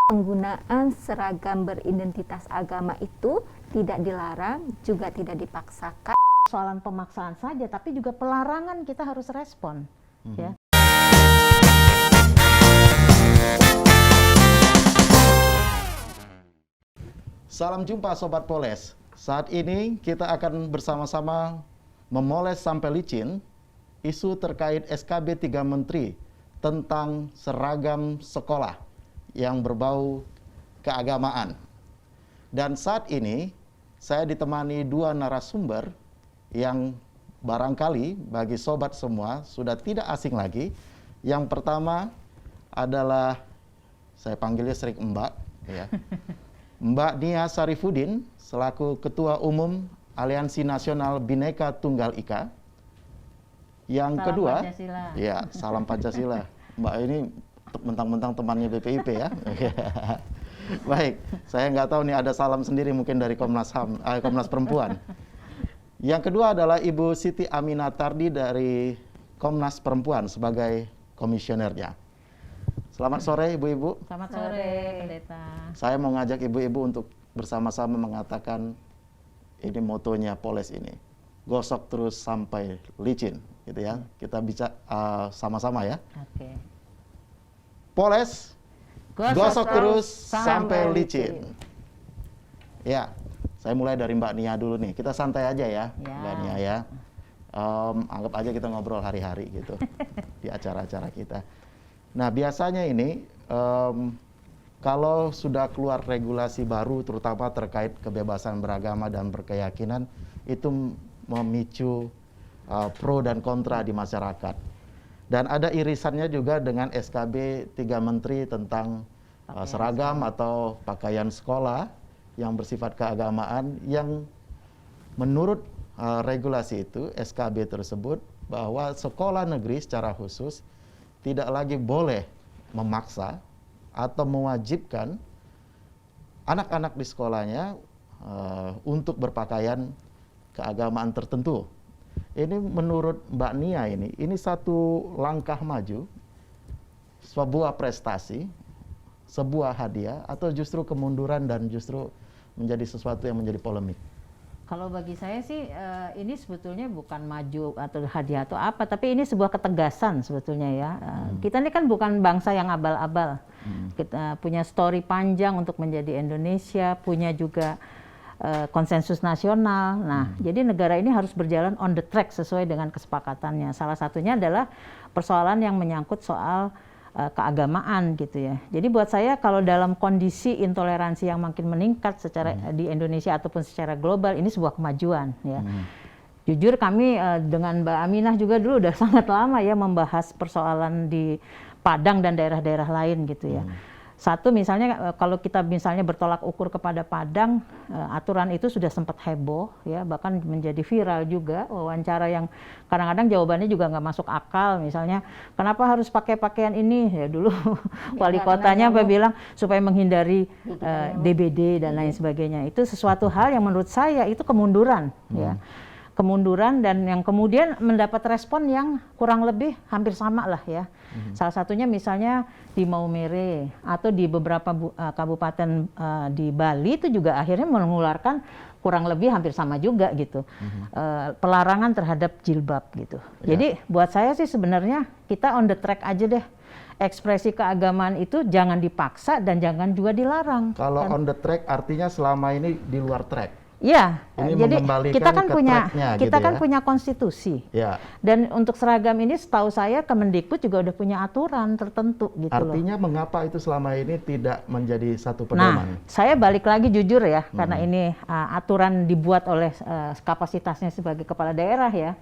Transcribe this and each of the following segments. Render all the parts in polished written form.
Penggunaan seragam beridentitas agama itu tidak dilarang, juga tidak dipaksakan. Soalan pemaksaan saja, tapi juga pelarangan kita harus respon. Ya. Salam jumpa Sobat Poles. Saat ini kita akan bersama-sama memoles sampai licin isu terkait SKB 3 Menteri tentang seragam sekolah yang berbau keagamaan. Dan saat ini saya ditemani dua narasumber yang barangkali bagi sobat semua sudah tidak asing lagi. Yang pertama adalah, saya panggilnya sering Mbak, ya. Mbak Nia Sarifudin selaku Ketua Umum Aliansi Nasional Bhinneka Tunggal Ika. Yang Salam kedua, Pancasila. Ya, salam Pancasila. Mbak ini mentang-mentang temannya BPIP ya. Baik, saya nggak tahu nih ada salam sendiri mungkin dari Komnas HAM, Komnas Perempuan. Yang kedua adalah Ibu Siti Aminah Tardi dari Komnas Perempuan sebagai komisionernya. Selamat sore Ibu-Ibu. Selamat sore, Pendeta. Saya mau ngajak Ibu-Ibu untuk bersama-sama mengatakan ini motonya Poles ini. Gosok terus sampai licin, gitu ya. Kita bisa sama-sama ya. Oke. Poles, gosok terus sampai licin. Ya, saya mulai dari Mbak Nia dulu nih. Kita santai aja ya, Mbak Nia ya. Anggap aja kita ngobrol hari-hari gitu di acara-acara kita. Nah, biasanya ini kalau sudah keluar regulasi baru, terutama terkait kebebasan beragama dan berkeyakinan, itu memicu pro dan kontra di masyarakat. Dan ada irisannya juga dengan SKB 3 Menteri tentang seragam atau pakaian sekolah yang bersifat keagamaan, yang menurut regulasi itu, SKB tersebut, bahwa sekolah negeri secara khusus tidak lagi boleh memaksa atau mewajibkan anak-anak di sekolahnya untuk berpakaian keagamaan tertentu. Ini menurut Mbak Nia ini satu langkah maju, sebuah prestasi, sebuah hadiah, atau justru kemunduran dan justru menjadi sesuatu yang menjadi polemik? Kalau bagi saya sih ini sebetulnya bukan maju atau hadiah atau apa, tapi ini sebuah ketegasan sebetulnya ya. Kita ini kan bukan bangsa yang abal-abal. Kita punya story panjang untuk menjadi Indonesia, punya juga konsensus nasional. Nah, jadi negara ini harus berjalan on the track sesuai dengan kesepakatannya. Salah satunya adalah persoalan yang menyangkut soal keagamaan gitu ya. Jadi buat saya kalau dalam kondisi intoleransi yang makin meningkat secara di Indonesia ataupun secara global, ini sebuah kemajuan ya. Jujur kami dengan Mbak Aminah juga dulu udah sangat lama ya membahas persoalan di Padang dan daerah-daerah lain gitu ya. Satu misalnya kalau kita misalnya bertolak ukur kepada Padang, aturan itu sudah sempat heboh ya, bahkan menjadi viral juga, wawancara yang kadang-kadang jawabannya juga nggak masuk akal. Misalnya kenapa harus pakai pakaian ini ya, dulu wali kotanya sampai bilang supaya menghindari DBD dan lain sebagainya. Itu sesuatu hal yang menurut saya itu kemunduran ya. Kemunduran dan yang kemudian mendapat respon yang kurang lebih hampir sama lah ya. Salah satunya misalnya di Maumere atau di beberapa kabupaten di Bali itu juga akhirnya mengeluarkan kurang lebih hampir sama juga gitu. Pelarangan terhadap jilbab gitu. Jadi buat saya sih sebenarnya kita on the track aja deh. Ekspresi keagamaan itu jangan dipaksa dan jangan juga dilarang. Kalau on the track artinya selama ini di luar track. Ya, jadi kita kan punya konstitusi. Ya. Dan untuk seragam ini setahu saya Kemendikbud juga udah punya aturan tertentu gitu. Artinya mengapa itu selama ini tidak menjadi satu pedoman? Nah, saya balik lagi jujur ya, karena ini aturan dibuat oleh kapasitasnya sebagai kepala daerah ya.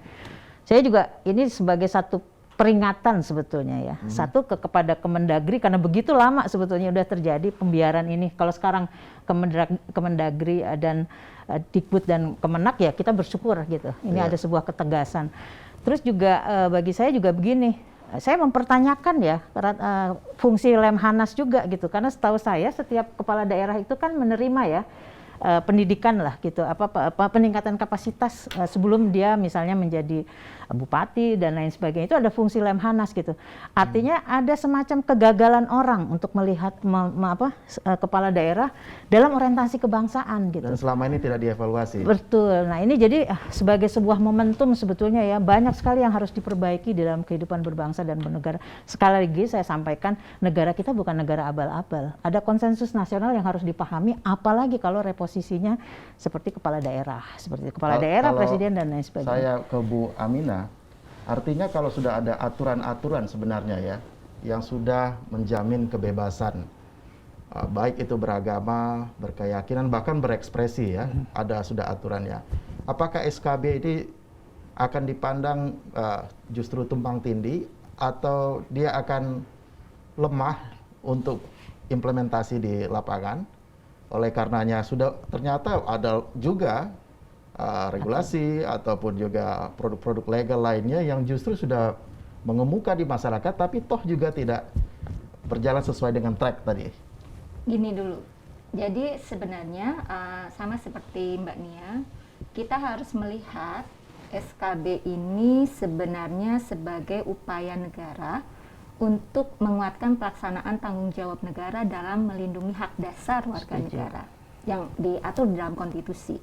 Saya juga ini sebagai satu peringatan sebetulnya ya. Satu kepada Kemendagri, karena begitu lama sebetulnya udah terjadi pembiaran ini. Kalau sekarang Kemendagri dan Dikbud dan Kemenak ya kita bersyukur gitu. Ini ada sebuah ketegasan. Terus juga bagi saya juga begini, saya mempertanyakan ya fungsi Lemhanas juga gitu. Karena setahu saya setiap kepala daerah itu kan menerima ya pendidikan lah gitu, peningkatan kapasitas sebelum dia misalnya menjadi bupati dan lain sebagainya, itu ada fungsi Lemhanas gitu. Artinya ada semacam kegagalan orang untuk melihat kepala daerah dalam orientasi kebangsaan gitu. Dan selama ini tidak dievaluasi. Betul. Nah ini jadi sebagai sebuah momentum sebetulnya ya, banyak sekali yang harus diperbaiki di dalam kehidupan berbangsa dan bernegara. Sekali lagi saya sampaikan, negara kita bukan negara abal-abal. Ada konsensus nasional yang harus dipahami, apalagi kalau reposisinya seperti kepala daerah, Kalau presiden dan lain sebagainya. Saya ke Bu Amina, artinya kalau sudah ada aturan-aturan sebenarnya ya, yang sudah menjamin kebebasan, baik itu beragama, berkeyakinan, bahkan berekspresi ya, sudah aturannya. Apakah SKB ini akan dipandang justru tumpang tindih, atau dia akan lemah untuk implementasi di lapangan? Oleh karenanya sudah ternyata ada juga regulasi ataupun juga produk-produk legal lainnya yang justru sudah mengemuka di masyarakat, tapi toh juga tidak berjalan sesuai dengan track tadi. Gini dulu, jadi sebenarnya sama seperti Mbak Nia, kita harus melihat SKB ini sebenarnya sebagai upaya negara untuk menguatkan pelaksanaan tanggung jawab negara dalam melindungi hak dasar warga negara yang diatur dalam konstitusi.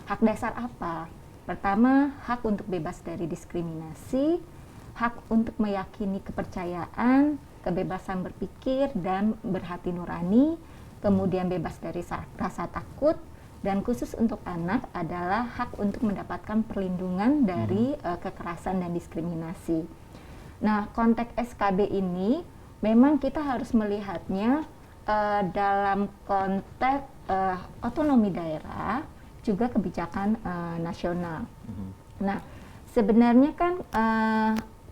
Hak dasar apa? Pertama, hak untuk bebas dari diskriminasi, hak untuk meyakini kepercayaan, kebebasan berpikir dan berhati nurani, kemudian bebas dari rasa takut, dan khusus untuk anak adalah hak untuk mendapatkan perlindungan dari kekerasan dan diskriminasi. Nah, konteks SKB ini memang kita harus melihatnya dalam konteks otonomi daerah, juga kebijakan nasional. Nah, sebenarnya kan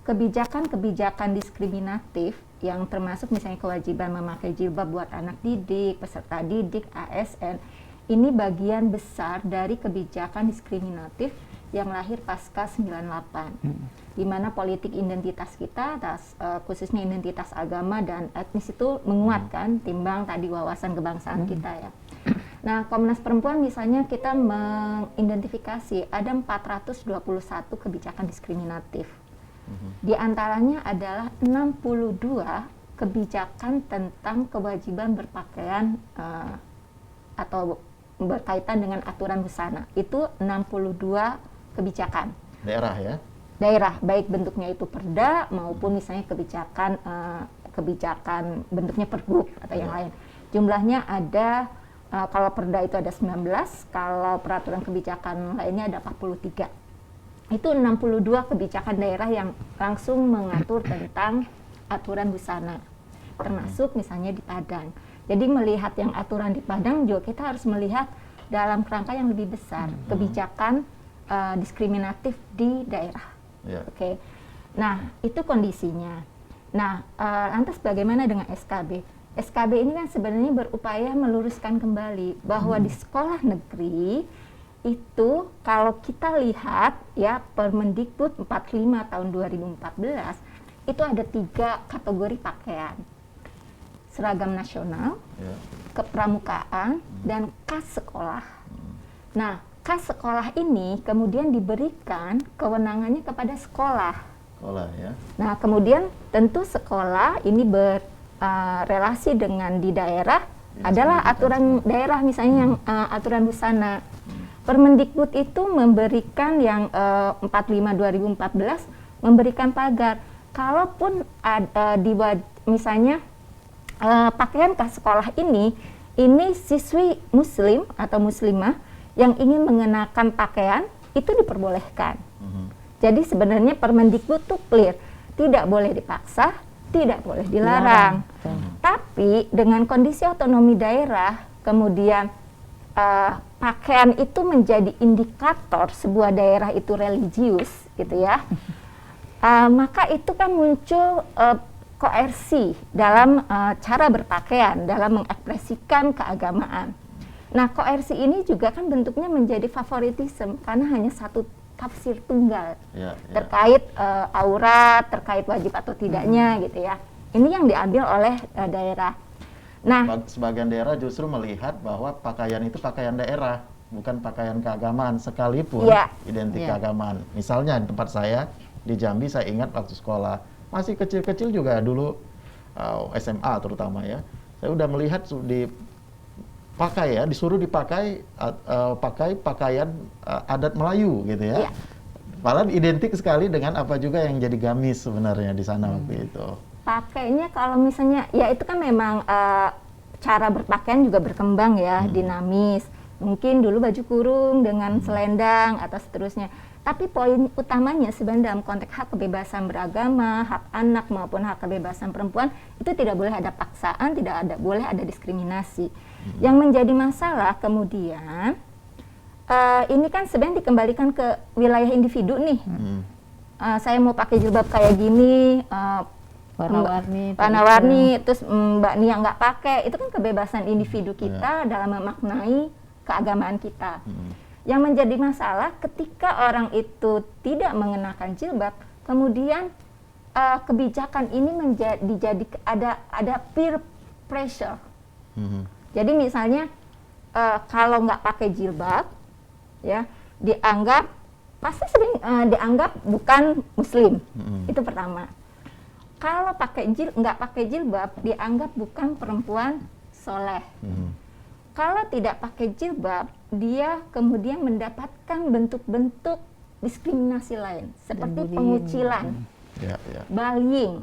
kebijakan-kebijakan diskriminatif yang termasuk misalnya kewajiban memakai jilbab buat anak didik, peserta didik, ASN, ini bagian besar dari kebijakan diskriminatif yang lahir pasca 98, di mana politik identitas kita, khususnya identitas agama dan etnis itu menguatkan timbang tadi wawasan kebangsaan kita ya. Nah, Komnas Perempuan misalnya kita mengidentifikasi ada 421 kebijakan diskriminatif. Di antaranya adalah 62 kebijakan tentang kewajiban berpakaian atau berkaitan dengan aturan busana. Itu 62 kebijakan. Daerah ya? Daerah, baik bentuknya itu perda maupun misalnya kebijakan bentuknya pergub atau yang lain. Jumlahnya ada, kalau perda itu ada 19, kalau peraturan kebijakan lainnya ada 43. Itu 62 kebijakan daerah yang langsung mengatur tentang aturan busana, termasuk misalnya di Padang. Jadi melihat yang aturan di Padang juga kita harus melihat dalam kerangka yang lebih besar, kebijakan diskriminatif di daerah. Oke. Nah, itu kondisinya. Nah, lantas bagaimana dengan SKB? SKB ini kan sebenarnya berupaya meluruskan kembali bahwa di sekolah negeri itu kalau kita lihat ya Permendikbud 45 tahun 2014 itu ada 3 kategori pakaian. Seragam nasional, kepramukaan, dan kas sekolah. Nah, kas sekolah ini kemudian diberikan kewenangannya kepada sekolah. Sekolah ya. Nah, kemudian tentu sekolah ini berrelasi dengan di daerah adalah aturan daerah misalnya yang aturan busana. Permendikbud itu memberikan yang 45 2014 memberikan pagar. Kalaupun ada misalnya pakaian kas sekolah ini siswi muslim atau muslimah yang ingin mengenakan pakaian itu diperbolehkan. Jadi sebenarnya Permendikbud itu clear, tidak boleh dipaksa, tidak boleh dilarang. Tapi dengan kondisi otonomi daerah, kemudian pakaian itu menjadi indikator sebuah daerah itu religius, gitu ya. Maka itu kan muncul koersi dalam cara berpakaian, dalam mengekspresikan keagamaan. Nah, koersi ini juga kan bentuknya menjadi favoritisme karena hanya satu tafsir tunggal terkait aurat, terkait wajib atau tidaknya gitu ya. Ini yang diambil oleh daerah. Nah, Sebagian daerah justru melihat bahwa pakaian itu pakaian daerah, bukan pakaian keagamaan sekalipun Iya. identik Iya. keagamaan. Misalnya di tempat saya di Jambi, saya ingat waktu sekolah masih kecil-kecil juga dulu, SMA terutama ya, saya udah melihat dipakai ya, disuruh dipakai pakai pakaian adat Melayu gitu ya. Iya. Malah identik sekali dengan apa juga yang jadi gamis sebenarnya di sana waktu itu. pakainya kalau misalnya ya itu kan memang cara berpakaian juga berkembang ya, dinamis. Mungkin dulu baju kurung dengan selendang atau seterusnya. Tapi poin utamanya sebenarnya dalam konteks hak kebebasan beragama, hak anak maupun hak kebebasan perempuan itu tidak boleh ada paksaan, boleh ada diskriminasi. Yang menjadi masalah kemudian ini kan sebenarnya dikembalikan ke wilayah individu nih. Saya mau pakai jilbab kayak gini, warna-warni, terus Mbak Nia nggak pakai, itu kan kebebasan individu kita dalam memaknai keagamaan kita. Yang menjadi masalah ketika orang itu tidak mengenakan jilbab, kemudian kebijakan ini ada peer pressure. Jadi misalnya kalau nggak pakai jilbab, ya pasti sering dianggap bukan Muslim. Itu pertama. Kalau nggak pakai jilbab, dianggap bukan perempuan soleh. Kalau tidak pakai jilbab, dia kemudian mendapatkan bentuk-bentuk diskriminasi lain, seperti pengucilan, bullying,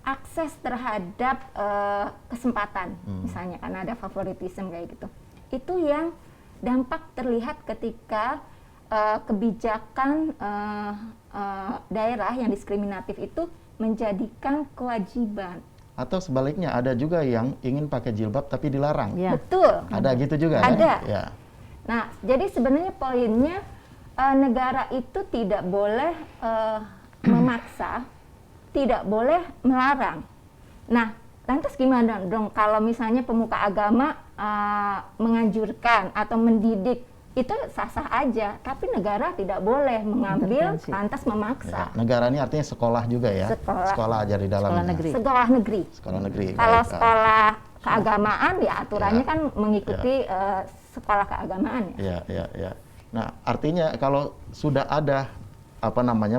akses terhadap kesempatan, misalnya karena ada favoritism kayak gitu. Itu yang dampak terlihat ketika kebijakan daerah yang diskriminatif itu menjadikan kewajiban. Atau sebaliknya ada juga yang ingin pakai jilbab tapi dilarang. Ya. Betul. Ada gitu juga Ada. kan? Ya. Nah, jadi sebenarnya poinnya negara itu tidak boleh memaksa, tidak boleh melarang. Nah, lantas gimana dong kalau misalnya pemuka agama menganjurkan atau mendidik, itu sah-sah aja, tapi negara tidak boleh mengambil lantas memaksa. Ya. Negara ini artinya sekolah juga ya. Sekolah aja di dalamnya. Sekolah negeri. Sekolah negeri. Kalau Baik. sekolah keagamaan ya aturannya kan mengikuti sekolah keagamaan ya. Ya. Nah, artinya kalau sudah ada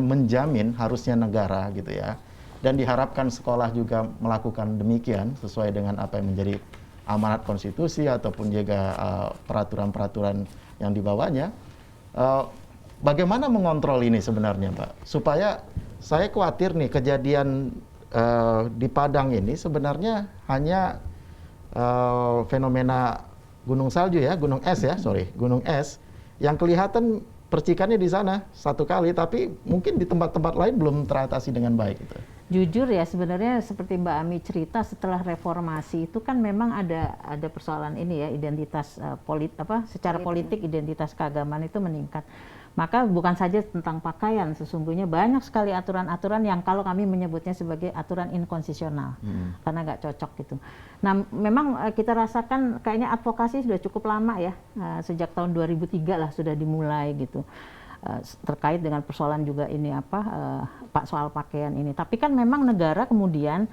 menjamin harusnya negara gitu ya. Dan diharapkan sekolah juga melakukan demikian sesuai dengan apa yang menjadi amanat konstitusi ataupun juga peraturan-peraturan yang dibawanya. Bagaimana mengontrol ini sebenarnya, Pak? Supaya saya khawatir nih kejadian di Padang ini sebenarnya hanya fenomena gunung salju ya, gunung es yang kelihatan percikannya di sana satu kali, tapi mungkin di tempat-tempat lain belum teratasi dengan baik gitu. Jujur ya, sebenarnya seperti Mbak Ami cerita, setelah reformasi itu kan memang ada persoalan ini ya, identitas secara politik identitas keagamaan itu meningkat. Maka bukan saja tentang pakaian, sesungguhnya banyak sekali aturan-aturan yang kalau kami menyebutnya sebagai aturan inkonstitusional karena nggak cocok gitu. Nah, memang kita rasakan kayaknya advokasi sudah cukup lama ya, sejak tahun 2003 lah sudah dimulai gitu. Terkait dengan persoalan juga ini soal pakaian ini. Tapi kan memang negara kemudian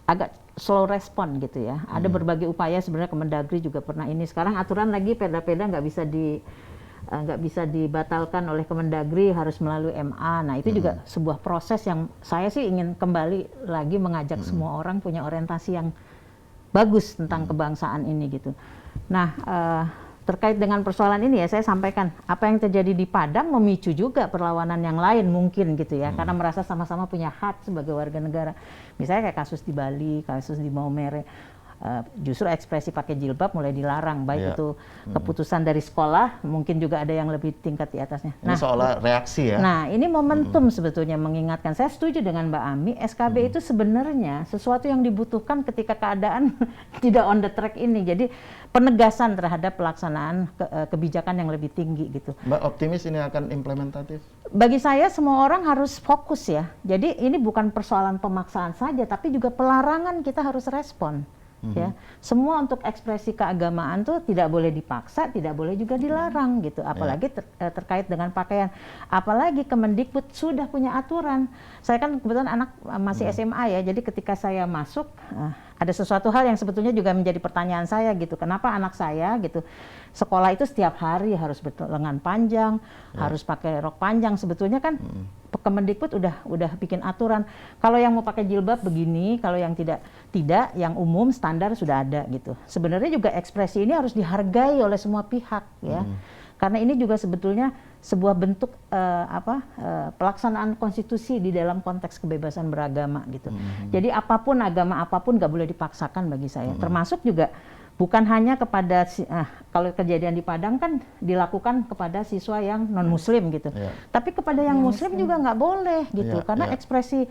agak slow respon gitu ya. Ada berbagai upaya sebenarnya, Kemendagri juga pernah ini. Sekarang aturan lagi perda-perda nggak bisa dibatalkan oleh Kemendagri, harus melalui MA. Nah, itu juga sebuah proses yang saya sih ingin kembali lagi mengajak semua orang punya orientasi yang bagus tentang kebangsaan ini gitu. Nah, terkait dengan persoalan ini ya saya sampaikan, apa yang terjadi di Padang memicu juga perlawanan yang lain mungkin gitu ya, karena merasa sama-sama punya hak sebagai warga negara. Misalnya kayak kasus di Bali, kasus di Maumere, justru ekspresi pakai jilbab mulai dilarang, baik itu keputusan dari sekolah, mungkin juga ada yang lebih tingkat di atasnya. Ini soal reaksi ya. Nah, ini momentum sebetulnya mengingatkan. Saya setuju dengan Mbak Ami, SKB itu sebenarnya sesuatu yang dibutuhkan ketika keadaan tidak on the track ini. Jadi penegasan terhadap pelaksanaan kebijakan yang lebih tinggi gitu. Mbak optimis ini akan implementatif? Bagi saya semua orang harus fokus ya. Jadi ini bukan persoalan pemaksaan saja, tapi juga pelarangan kita harus respon. ya. Semua untuk ekspresi keagamaan tuh tidak boleh dipaksa, tidak boleh juga dilarang gitu. Apalagi terkait dengan pakaian. Apalagi Kemendikbud sudah punya aturan. Saya kan kebetulan anak masih SMA ya, jadi ketika saya masuk ada sesuatu hal yang sebetulnya juga menjadi pertanyaan saya gitu. Kenapa anak saya gitu sekolah itu setiap hari harus berlengan panjang, harus pakai rok panjang. Sebetulnya kan Kemendikbud udah bikin aturan. Kalau yang mau pakai jilbab begini, kalau yang tidak, yang umum standar sudah ada gitu. Sebenarnya juga ekspresi ini harus dihargai oleh semua pihak ya. Karena ini juga sebetulnya sebuah bentuk pelaksanaan konstitusi di dalam konteks kebebasan beragama gitu. Jadi apapun agama apapun nggak boleh dipaksakan bagi saya. Termasuk juga bukan hanya kepada kalau kejadian di Padang kan dilakukan kepada siswa yang non Muslim gitu, tapi kepada yang Muslim juga nggak boleh gitu, karena ekspresi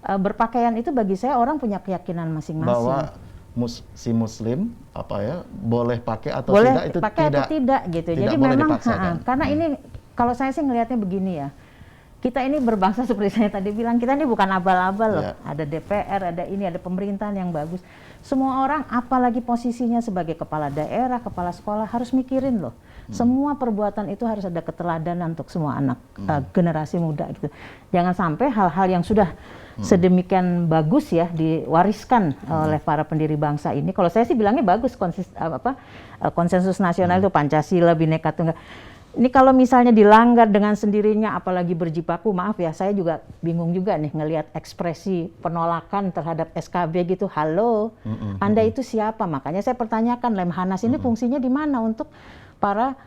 berpakaian itu bagi saya orang punya keyakinan masing-masing. Bahwa si Muslim boleh pakai atau boleh tidak itu pakai atau tidak gitu. Tidak jadi boleh memang dipaksakan. Karena ini kalau saya sih ngelihatnya begini ya. Kita ini berbangsa seperti saya tadi bilang, kita ini bukan abal-abal loh. Ada DPR, ada ini, ada pemerintahan yang bagus. Semua orang, apalagi posisinya sebagai kepala daerah, kepala sekolah, harus mikirin loh. Semua perbuatan itu harus ada keteladanan untuk semua anak generasi muda gitu. Jangan sampai hal-hal yang sudah sedemikian bagus ya diwariskan oleh para pendiri bangsa ini. Kalau saya sih bilangnya bagus, konsensus nasional itu Pancasila, Bhinneka Tunggal. Ini kalau misalnya dilanggar dengan sendirinya, apalagi berjibaku, maaf ya, saya juga bingung juga nih ngelihat ekspresi penolakan terhadap SKB gitu. Halo, Anda itu siapa? Makanya saya pertanyakan, Lemhanas ini fungsinya di mana untuk para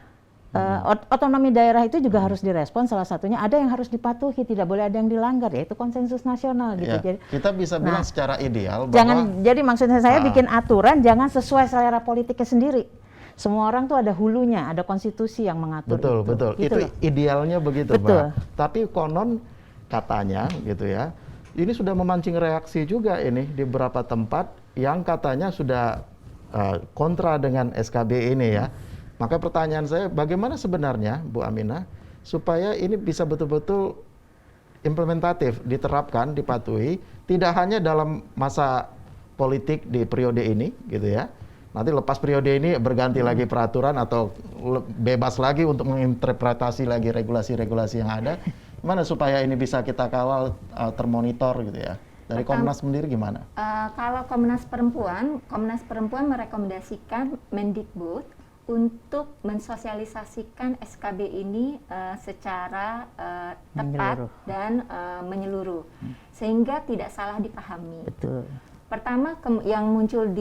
otonomi daerah itu juga harus direspon. Salah satunya ada yang harus dipatuhi, tidak boleh ada yang dilanggar, yaitu konsensus nasional gitu. Jadi, kita bisa bilang secara ideal bahwa jadi maksudnya saya bikin aturan jangan sesuai selera politiknya sendiri. Semua orang tuh ada hulunya, ada konstitusi yang mengatur. Betul. Gitu itu loh. idealnya begitu, Mbak. Tapi konon katanya gitu ya, ini sudah memancing reaksi juga ini di beberapa tempat yang katanya sudah kontra dengan SKB ini ya. Maka pertanyaan saya, bagaimana sebenarnya Bu Aminah supaya ini bisa betul-betul implementatif, diterapkan, dipatuhi, tidak hanya dalam masa politik di periode ini gitu ya. Nanti lepas periode ini berganti lagi peraturan atau bebas lagi untuk menginterpretasi lagi regulasi-regulasi yang ada. Gimana supaya ini bisa kita kawal, termonitor gitu ya? Dari Komnas sendiri gimana? Kalau Komnas Perempuan merekomendasikan Mendikbud untuk mensosialisasikan SKB ini secara tepat dan menyeluruh, sehingga tidak salah dipahami. Betul. Pertama, yang muncul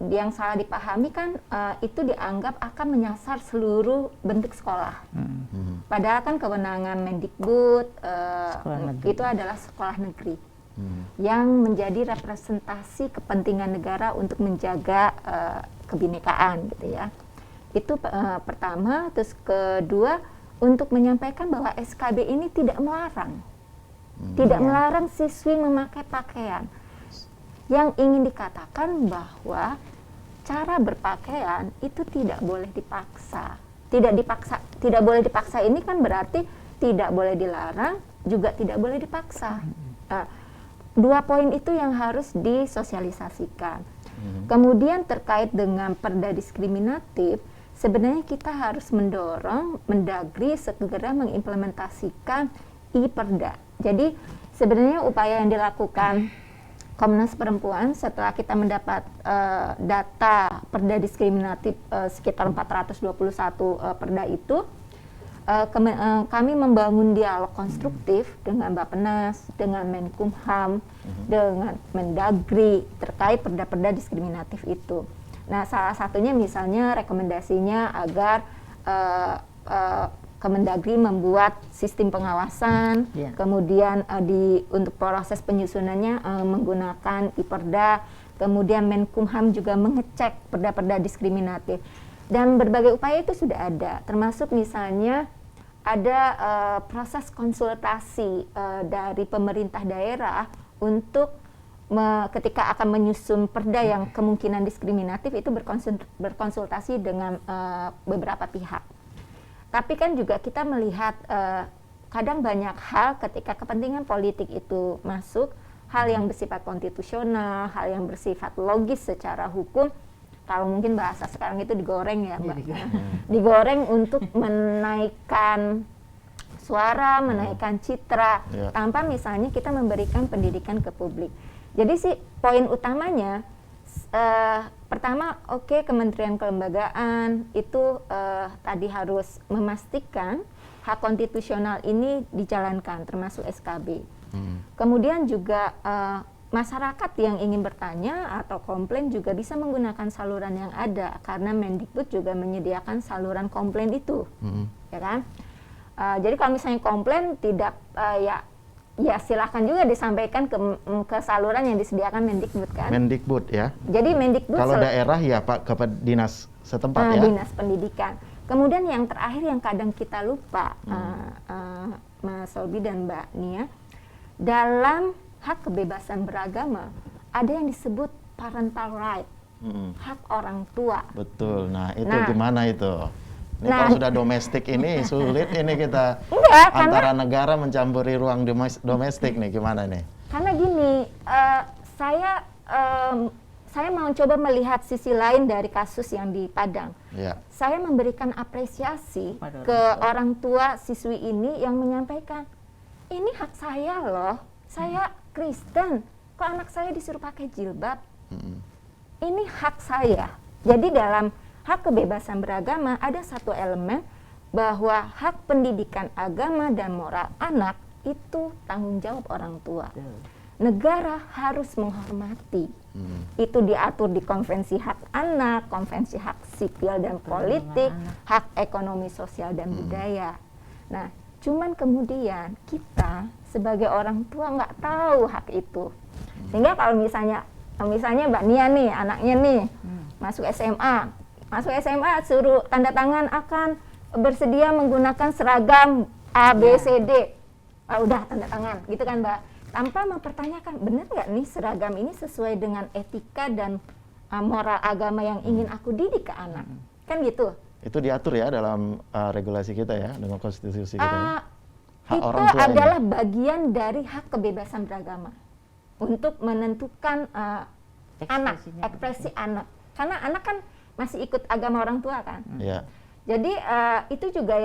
yang salah dipahami kan itu dianggap akan menyasar seluruh bentuk sekolah. Padahal kan kewenangan Mendikbud itu adalah sekolah negeri yang menjadi representasi kepentingan negara untuk menjaga kebinekaan gitu ya. Itu pertama. Terus kedua, untuk menyampaikan bahwa SKB ini tidak melarang, melarang siswi memakai pakaian. Yang ingin dikatakan bahwa cara berpakaian itu tidak boleh dipaksa. Tidak boleh dipaksa ini kan berarti tidak boleh dilarang, juga tidak boleh dipaksa. Dua poin itu yang harus disosialisasikan. Kemudian terkait dengan perda diskriminatif, sebenarnya kita harus mendorong Mendagri segera mengimplementasikan e-perda. Jadi sebenarnya upaya yang dilakukan Komnas Perempuan setelah kita mendapat data perda diskriminatif sekitar 421 perda itu, kami membangun dialog konstruktif dengan Bappenas, dengan Menkumham, dengan Mendagri terkait perda-perda diskriminatif itu. Nah, salah satunya misalnya rekomendasinya agar Kemendagri membuat sistem pengawasan, kemudian untuk proses penyusunannya menggunakan e-perda, kemudian Menkumham juga mengecek perda-perda diskriminatif. Dan berbagai upaya itu sudah ada, termasuk misalnya ada proses konsultasi dari pemerintah daerah untuk ketika akan menyusun perda yang kemungkinan diskriminatif itu berkonsultasi dengan beberapa pihak. Tapi kan juga kita melihat kadang banyak hal ketika kepentingan politik itu masuk, hal yang bersifat konstitusional, hal yang bersifat logis secara hukum, kalau mungkin bahasa sekarang itu digoreng ya Mbak, digoreng untuk menaikkan suara, menaikkan citra, tanpa misalnya kita memberikan pendidikan ke publik. Jadi sih poin utamanya, pertama kementerian kelembagaan itu tadi harus memastikan hak konstitusional ini dijalankan, termasuk SKB. Kemudian juga masyarakat yang ingin bertanya atau komplain juga bisa menggunakan saluran yang ada, karena Mendikbud juga menyediakan saluran komplain itu, ya kan? Jadi kalau misalnya komplain tidak ya silakan juga disampaikan ke saluran yang disediakan Mendikbud kan. Mendikbud ya. Jadi Mendikbud kalau daerah ya Pak ke dinas setempat ya. Dinas pendidikan. Kemudian yang terakhir yang kadang kita lupa, Mas Solbi dan Mbak Nia, dalam hak kebebasan beragama ada yang disebut parental right, hak orang tua. Betul. Nah itu gimana itu? Ini kalau sudah domestik ini sulit ini kita antara negara mencampuri ruang domestik nih, gimana nih? Karena gini, saya mau coba melihat sisi lain dari kasus yang di Padang. Saya memberikan apresiasi ke orang tua siswi ini yang menyampaikan, ini hak saya loh, saya Kristen, kok anak saya disuruh pakai jilbab? Ini hak saya. Jadi dalam hak kebebasan beragama ada satu elemen bahwa hak pendidikan agama dan moral anak itu tanggung jawab orang tua. Negara harus menghormati. Itu diatur di Konvensi Hak Anak, Konvensi Hak Sipil dan Politik, Hak Ekonomi Sosial dan Budaya. Nah, cuman kemudian kita sebagai orang tua nggak tahu hak itu. Sehingga kalau misalnya Mbak Nia nih, anaknya nih, masuk SMA suruh tanda tangan akan bersedia menggunakan seragam A, B, C, D. Udah tanda tangan, gitu kan Mbak. Tanpa mempertanyakan, benar nggak nih seragam ini sesuai dengan etika dan moral agama yang ingin aku didik ke anak. Kan gitu. Itu diatur ya dalam regulasi kita ya, dengan konstitusi kita ya? Itu adalah bagian dari hak kebebasan beragama. Untuk menentukan ekspresi anak. Karena anak kan masih ikut agama orang tua kan. Jadi itu juga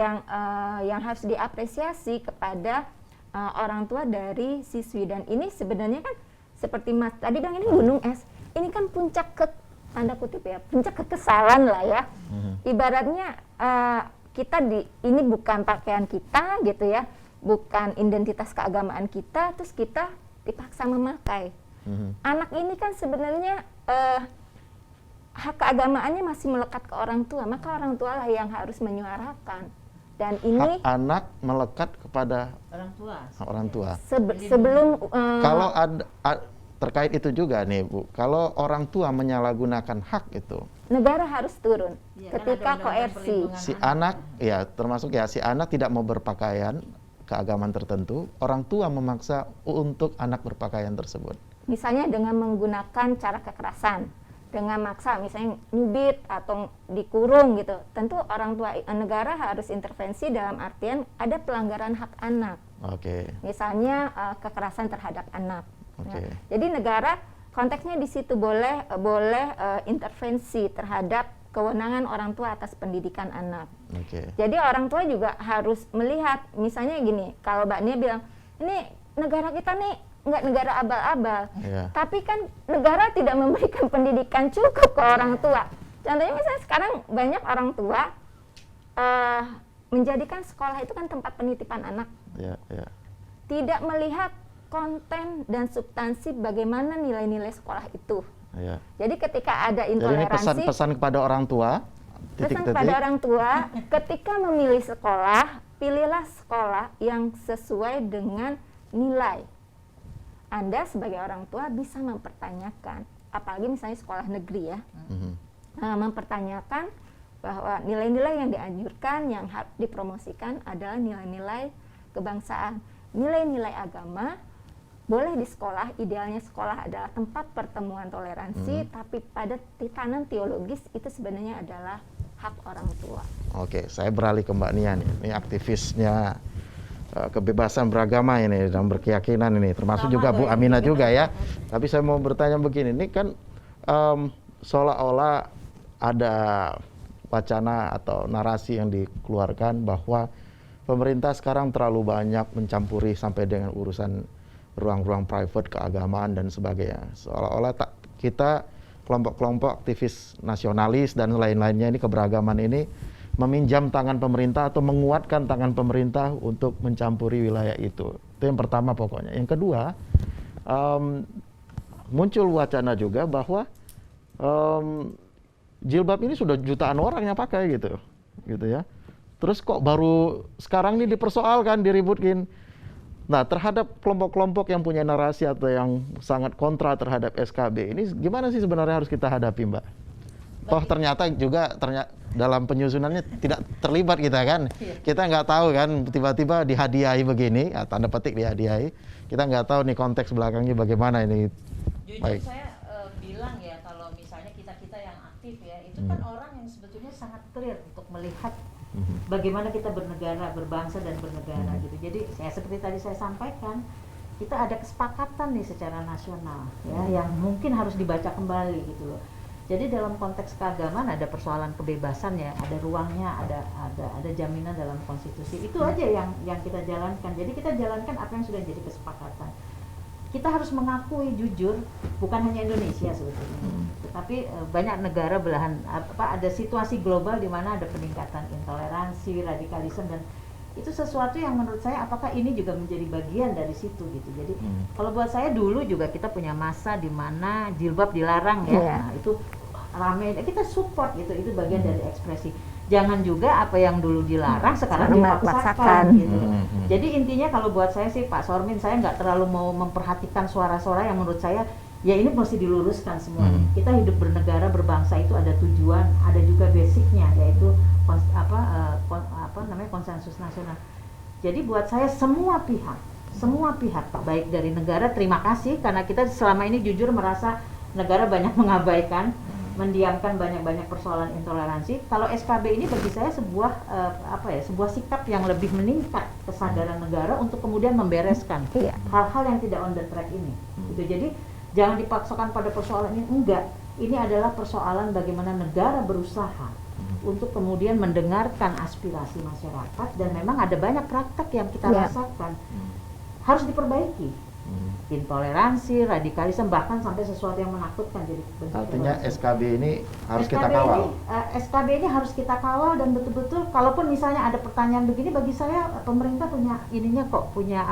yang harus diapresiasi kepada orang tua dari siswi. Dan ini sebenarnya kan seperti Mas tadi bilang, ini gunung es. Ini kan puncak tanda kutip ya, puncak kekesalan lah ya. Ibaratnya ini bukan pakaian kita gitu ya, bukan identitas keagamaan kita, terus kita dipaksa memakai. Anak ini kan sebenarnya hak keagamaannya masih melekat ke orang tua, maka orang tua lah yang harus menyuarakan. Dan ini hak anak melekat kepada orang tua. Sebelum kalau ada terkait itu juga nih Bu, kalau orang tua menyalahgunakan hak itu, negara harus turun ketika koersi. Si anak ya termasuk ya si anak tidak mau berpakaian keagamaan tertentu, orang tua memaksa untuk anak berpakaian tersebut. Misalnya dengan menggunakan cara kekerasan, dengan maksa misalnya nyubit atau dikurung gitu. Tentu orang tua negara harus intervensi dalam artian ada pelanggaran hak anak. Misalnya kekerasan terhadap anak. Jadi negara konteksnya di situ boleh intervensi terhadap kewenangan orang tua atas pendidikan anak. Jadi orang tua juga harus melihat, misalnya gini, kalau Mbak Nia bilang, ini negara kita nih nggak negara abal-abal, tapi kan negara tidak memberikan pendidikan cukup ke orang tua. Contohnya misalnya sekarang banyak orang tua menjadikan sekolah itu kan tempat penitipan anak, tidak melihat konten dan substansi bagaimana nilai-nilai sekolah itu. Jadi ketika ada intoleransi, jadi ini pesan kepada orang tua, pada orang tua, ketika memilih sekolah, pilihlah sekolah yang sesuai dengan nilai. Anda sebagai orang tua bisa mempertanyakan, apalagi misalnya sekolah negeri ya, mempertanyakan bahwa nilai-nilai yang dianjurkan, yang dipromosikan adalah nilai-nilai kebangsaan, nilai-nilai agama. Boleh di sekolah, idealnya sekolah adalah tempat pertemuan toleransi, tapi pada tatanan teologis itu sebenarnya adalah hak orang tua. Saya beralih ke Mbak Nia nih, ini aktivisnya kebebasan beragama ini dan berkeyakinan ini, termasuk Sama juga Bu loh ini. Aminah juga ya. Tapi saya mau bertanya begini, ini kan seolah-olah ada wacana atau narasi yang dikeluarkan bahwa pemerintah sekarang terlalu banyak mencampuri sampai dengan urusan ruang-ruang private, keagamaan dan sebagainya. Seolah-olah kita kelompok-kelompok aktivis nasionalis dan lain-lainnya ini, keberagaman ini meminjam tangan pemerintah atau menguatkan tangan pemerintah untuk mencampuri wilayah itu. Itu yang pertama pokoknya. Yang kedua, muncul wacana juga bahwa jilbab ini sudah jutaan orang yang pakai gitu ya. Terus kok baru sekarang ini dipersoalkan, diributkin. Nah, terhadap kelompok-kelompok yang punya narasi atau yang sangat kontra terhadap SKB ini, gimana sih sebenarnya harus kita hadapi, Mbak? Toh ternyata juga dalam penyusunannya tidak terlibat kita kan. Kita nggak tahu kan, tiba-tiba dihadiahi begini, tanda petik dihadiahi. Kita nggak tahu nih konteks belakangnya bagaimana ini. Jujur Baik. saya bilang ya, kalau misalnya kita yang aktif ya, itu kan orang yang sebetulnya sangat clear untuk melihat bagaimana kita bernegara, berbangsa dan bernegara gitu. Jadi seperti tadi saya sampaikan, kita ada kesepakatan nih secara nasional ya, yang mungkin harus dibaca kembali gitu loh. Jadi dalam konteks keagamaan ada persoalan kebebasan ya, ada ruangnya, ada jaminan dalam konstitusi. Itu aja yang kita jalankan. Jadi kita jalankan apa yang sudah jadi kesepakatan. Kita harus mengakui jujur, bukan hanya Indonesia sebetulnya, tetapi banyak negara belahan ada situasi global di mana ada peningkatan intoleransi, radikalisme, dan itu sesuatu yang menurut saya apakah ini juga menjadi bagian dari situ gitu. Jadi kalau buat saya dulu juga kita punya masa di mana jilbab dilarang ya. Nah, itu ramai, kita support gitu, itu bagian dari ekspresi. Jangan juga apa yang dulu dilarang sekarang dipaksakan gitu. Jadi intinya kalau buat saya sih Pak Sormin, saya nggak terlalu mau memperhatikan suara-suara yang menurut saya ya ini mesti diluruskan semuanya. Kita hidup bernegara, berbangsa itu ada tujuan, ada juga basicnya, yaitu konsensus nasional. Jadi buat saya semua pihak baik dari negara, terima kasih karena kita selama ini jujur merasa negara banyak mengabaikan, mendiamkan banyak persoalan intoleransi. Kalau SKB ini bagi saya sebuah sebuah sikap yang lebih meningkat kesadaran negara untuk kemudian membereskan hal-hal yang tidak on the track ini. Gitu. Jadi jangan dipaksakan pada persoalan ini, enggak. Ini adalah persoalan bagaimana negara berusaha untuk kemudian mendengarkan aspirasi masyarakat, dan memang ada banyak praktek yang kita rasakan harus diperbaiki. Intoleransi, radikalisme, bahkan sampai sesuatu yang menakutkan jadi bentuk. Artinya SKB ini harus kita kawal. SKB ini harus kita kawal, dan betul-betul kalaupun misalnya ada pertanyaan begini, bagi saya pemerintah punya punya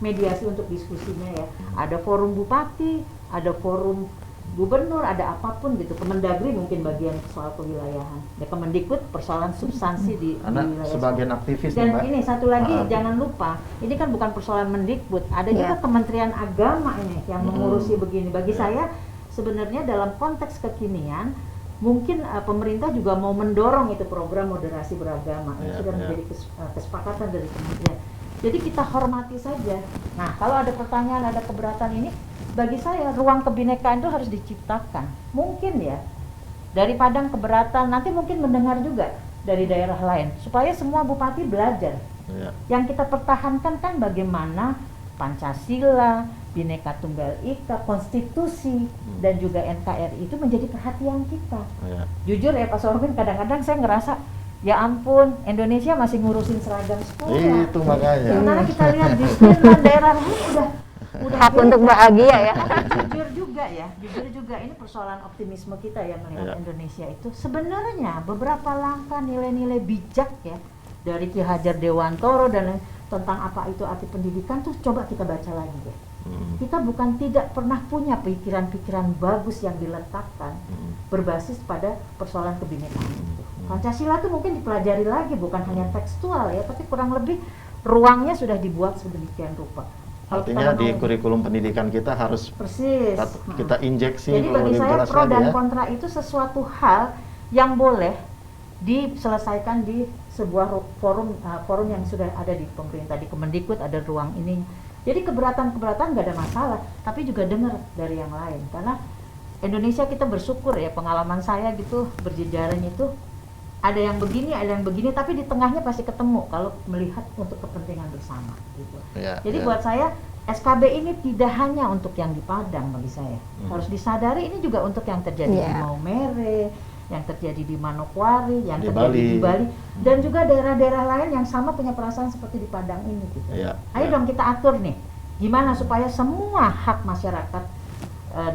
mediasi untuk diskusinya ya. Ada forum bupati, ada forum gubernur, ada apapun gitu. Kemendagri mungkin bagian soal kewilayahan. Ya Kemendikbud persoalan substansi di wilayah. Sebagian aktivis dan nih, Mbak. ini satu lagi jangan lupa, ini kan bukan persoalan Mendikbud, ada juga Kementerian Agama ini yang mengurusi begini. Bagi saya sebenarnya dalam konteks kekinian mungkin pemerintah juga mau mendorong itu program moderasi beragama yang sudah menjadi kesepakatan dari kementerian. Jadi kita hormati saja. Nah, kalau ada pertanyaan, ada keberatan ini, bagi saya ruang kebinekaan itu harus diciptakan. Mungkin ya dari Padang keberatan, nanti mungkin mendengar juga dari daerah lain supaya semua bupati belajar. Yang kita pertahankan kan bagaimana Pancasila, Bhinneka Tunggal Ika, konstitusi dan juga NKRI itu menjadi perhatian kita. Jujur ya Pak Sormin, kadang-kadang saya ngerasa ya ampun, Indonesia masih ngurusin seragam sekolah. Itu makanya. Sementara kita lihat di Finland, daerah lain udah hak untuk bahagia ya. Jujur juga ini persoalan optimisme kita ya melihat Indonesia itu sebenarnya beberapa langkah nilai-nilai bijak ya dari Ki Hajar Dewantoro dan tentang apa itu arti pendidikan tuh coba kita baca lagi ya. Kita bukan tidak pernah punya pikiran-pikiran bagus yang diletakkan berbasis pada persoalan kebinekaan itu. Pancasila tuh mungkin dipelajari lagi, bukan hanya tekstual ya, tapi kurang lebih ruangnya sudah dibuat sedemikian rupa. Artinya di kurikulum pendidikan kita harus persis kita injeksi. Jadi bagi saya pro dan kontra itu sesuatu hal yang boleh diselesaikan di sebuah forum yang sudah ada di pemerintah, di Kemendikbud ada ruang ini. Jadi keberatan nggak ada masalah, tapi juga dengar dari yang lain. Karena Indonesia kita bersyukur ya, pengalaman saya gitu berjejaring itu ada yang begini, tapi di tengahnya pasti ketemu kalau melihat untuk kepentingan bersama gitu. Jadi buat saya SKB ini tidak hanya untuk yang di Padang bagi saya. Harus disadari ini juga untuk yang terjadi di Maumere, yang terjadi di Manokwari, yang terjadi di Bali, dan juga daerah-daerah lain yang sama punya perasaan seperti di Padang ini gitu. Ayo dong kita atur nih, gimana supaya semua hak masyarakat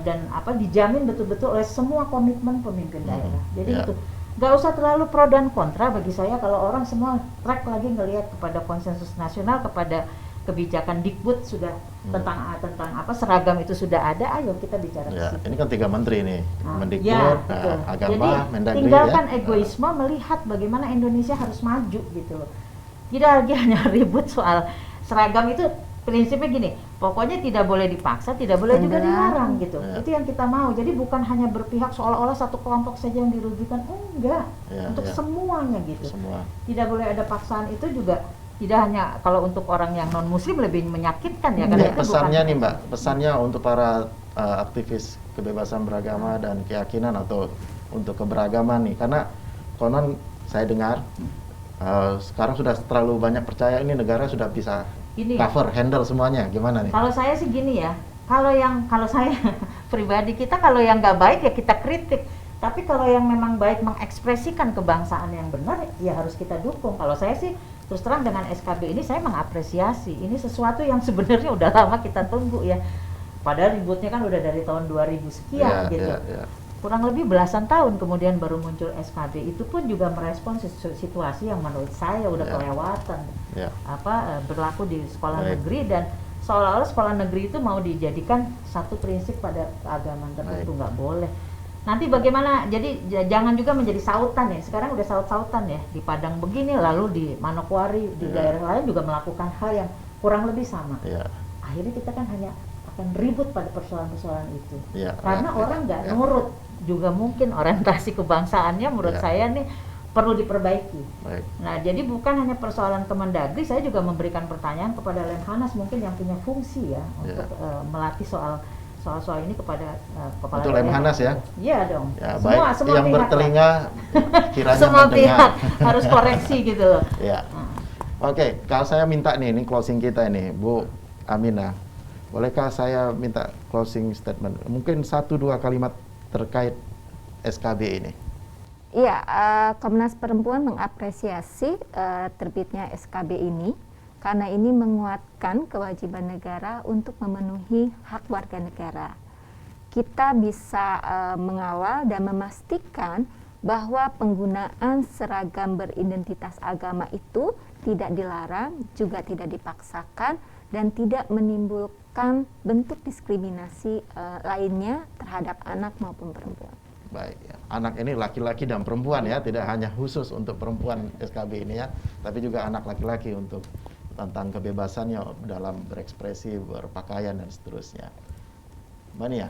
dan dijamin betul-betul oleh semua komitmen pemimpin daerah. Jadi itu nggak usah terlalu pro dan kontra bagi saya kalau orang semua track lagi ngelihat kepada konsensus nasional, kepada kebijakan Dikbud sudah tentang seragam itu sudah ada, ayo kita bicara ke situ. Ini kan 3 menteri nih, Mendikbud, Agama, jadi, Mendagri tinggalkan egoisme, melihat bagaimana Indonesia harus maju gitu loh. Tidak lagi hanya ribut soal seragam itu. Prinsipnya gini, pokoknya tidak boleh dipaksa, tidak boleh juga dilarang gitu. Itu yang kita mau. Jadi bukan hanya berpihak seolah-olah satu kelompok saja yang dirugikan, enggak. Untuk semuanya gitu. Tidak boleh ada paksaan, itu juga tidak hanya kalau untuk orang yang non muslim lebih menyakitkan ya. Karena itu pesannya nih Mbak, pesannya untuk para aktivis kebebasan beragama dan keyakinan atau untuk keberagaman nih, karena konon saya dengar sekarang sudah terlalu banyak percaya ini negara sudah bisa cover, handle semuanya, gimana nih? Kalau saya sih gini ya, kalau saya pribadi, kita kalau yang nggak baik ya kita kritik, tapi kalau yang memang baik mengekspresikan kebangsaan yang benar ya harus kita dukung. Kalau saya sih terus terang dengan SKB ini saya mengapresiasi, ini sesuatu yang sebenarnya udah lama kita tunggu ya, padahal ributnya kan udah dari tahun 2000 sekian gitu. Kurang lebih belasan tahun kemudian baru muncul SKB, itu pun juga merespons situasi yang menurut saya udah kelewatan. Berlaku di sekolah negeri, dan seolah-olah sekolah negeri itu mau dijadikan satu prinsip pada keagamaan tertentu, nggak boleh. Nanti bagaimana, jadi jangan juga menjadi sautan ya, sekarang udah saut-sautan ya, di Padang begini, lalu di Manokwari, di daerah lain juga melakukan hal yang kurang lebih sama. Akhirnya kita kan hanya akan ribut pada persoalan-persoalan itu, karena orang nggak nurut. Juga mungkin orientasi kebangsaannya menurut saya nih perlu diperbaiki. Nah, jadi bukan hanya persoalan Kemendagri, saya juga memberikan pertanyaan kepada Lemhanas mungkin yang punya fungsi ya untuk melatih soal ini kepada kepala daerah. Lemhanas ya? Iya dong. Semua yang pihak bertelinga kiranya semua mendengar. pihak harus koreksi gitu loh. Oke, kalau saya minta nih, ini closing kita ini, Bu Aminah. Bolehkah saya minta closing statement? Mungkin 1-2 kalimat terkait SKB ini. Iya, Komnas Perempuan mengapresiasi terbitnya SKB ini karena ini menguatkan kewajiban negara untuk memenuhi hak warga negara. Kita bisa mengawal dan memastikan bahwa penggunaan seragam beridentitas agama itu tidak dilarang, juga tidak dipaksakan, dan tidak menimbulkan bentuk diskriminasi lainnya terhadap anak maupun perempuan. Baik, ya. Anak ini laki-laki dan perempuan ya, tidak hanya khusus untuk perempuan SKB ini ya, tapi juga anak laki-laki untuk tentang kebebasannya dalam berekspresi, berpakaian dan seterusnya. Mbak Nia?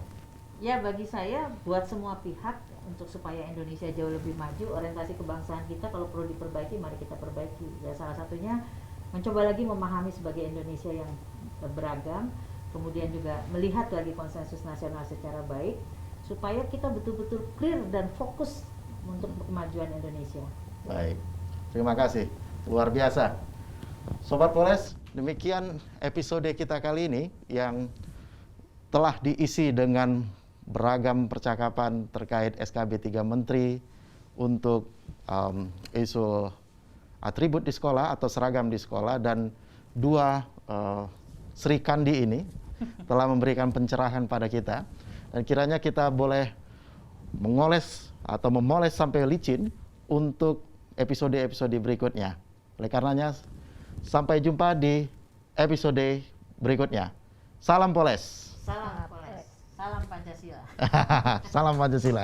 Ya, bagi saya buat semua pihak untuk supaya Indonesia jauh lebih maju, orientasi kebangsaan kita kalau perlu diperbaiki, mari kita perbaiki. Ya, salah satunya mencoba lagi memahami sebagai Indonesia yang beragam, kemudian juga melihat lagi konsensus nasional secara baik, supaya kita betul-betul clear dan fokus untuk kemajuan Indonesia. Baik, terima kasih, luar biasa. Sobat Poles, demikian episode kita kali ini yang telah diisi dengan beragam percakapan terkait SKB 3 Menteri untuk isu atribut di sekolah atau seragam di sekolah, dan 2 Sri Kandi ini telah memberikan pencerahan pada kita, dan kiranya kita boleh mengoles atau memoles sampai licin untuk episode-episode berikutnya. Oleh karenanya, sampai jumpa di episode berikutnya. Salam Poles. Salam Poles. Salam Pancasila. Salam Pancasila.